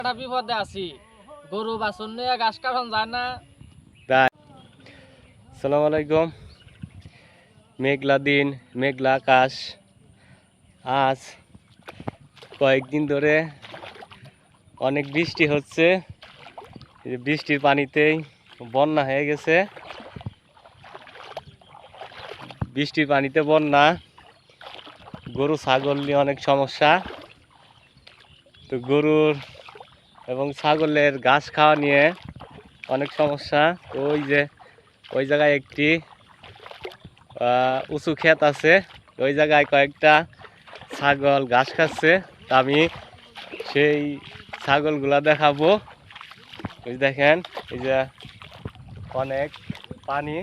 একটা বিপদে আছি, গরু বাছুর নিয়ে ঘাস কাটন যায় না। আসসালামু আলাইকুম। মেঘলা দিন, মেঘলা আকাশ। আজ কয়েকদিন ধরে অনেক বৃষ্টি হচ্ছে। এই বৃষ্টির পানিতেই বন্যা হয়ে গেছে। বৃষ্টির পানিতে বন্যা, গরু ছাগল নিয়ে অনেক সমস্যা। তো গরুর এবং ছাগলের ঘাস খাওয়া নিয়ে অনেক সমস্যা। তো ওই জায়গায় একটি উঁচু ক্ষেত আছে, ওই জায়গায় কয়েকটা ছাগল ঘাস খাচ্ছে। তা আমি সেই ছাগলগুলা দেখাবো। ওই দেখেন, এই যে অনেক পানি,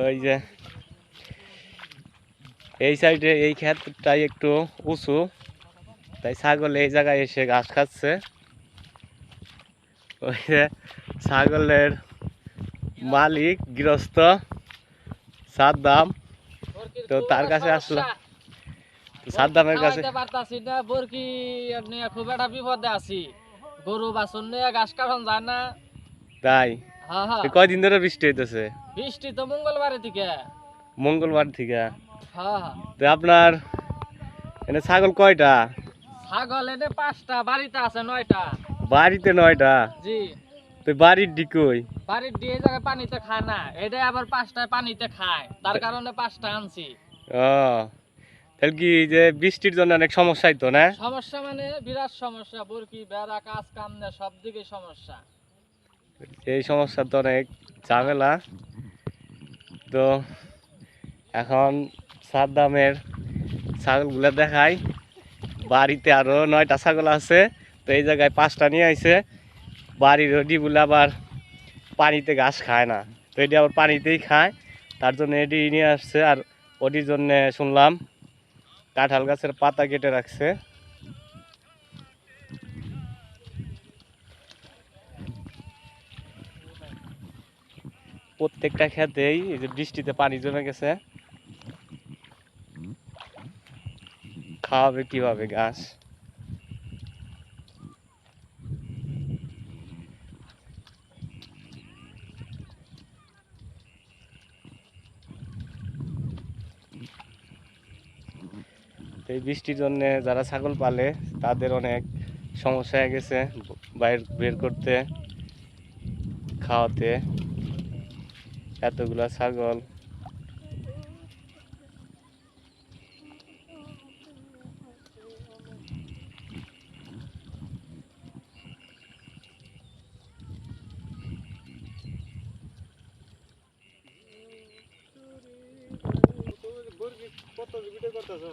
ওই যে এই সাইডে এই ক্ষেতটাই একটু উঁচু, তাই ছাগল এই জায়গায় এসে ঘাস খাচ্ছে। ওই যে ছাগলের মালিক গৃহস্থ সাদ্দাম, তো তার কাছে আসলো। সাদ্দামের কাছে পারতাছি না, বরকি নিয়ে খুব একটা বিপদে আছি, গরু বাছুর নিয়ে ঘাস কাটন যায় না। তাই হ্যাঁ হ্যাঁ, কয়দিন ধরে বৃষ্টি হইতেছে? বৃষ্টি তো মঙ্গলবারের থেকে। মঙ্গলবার থেকে। হ্যাঁ হ্যাঁ, তো আপনার এনে ছাগল কয়টা? ছাগল এনে 5টা, বাড়িতে আছে 9টা। বাড়িতে 9টা? জি, তো বাড়ির ডিকই বাড়ির দিয়ে জায়গায় পানিতে খায় না, এটা আবার 5টায় পানিতে খায়, তার কারণে 5টা আনছি। ও, তাহলে কি যে বৃষ্টির জন্য অনেক সমস্যাই তো না? সমস্যা মানে বিরাট সমস্যা, বরকি বেড়া কাজ কাম না, সব দিকে সমস্যা। এই সমস্যা তো অনেক ঝামেলা। তো এখন সাদ্দামের ছাগলগুলো দেখাই। বাড়িতে আরো 9টা ছাগল আছে, তো এই জায়গায় 5টা নিয়ে আইছে। বাড়ির ওডিগুলো আবার পানিতে ঘাস খায় না, তো এটি আবার পানিতেই খায়, তার জন্য এটি নিয়ে আসছে। আর ওটির জন্য শুনলাম কাঁঠাল গাছের পাতা কেটে রাখছে। প্রত্যেকটা ক্ষেতেই এই যে বৃষ্টিতে পানি জমে গেছে, খাওয়াবে কিভাবে ঘাস? এই বৃষ্টির জন্য যারা ছাগল পালে তাদের অনেক সমস্যা হয়ে গেছে, বাইরে বের করতে, খাওয়াতে এতগুলা ছাগল। কত ভিডিও করতেছ?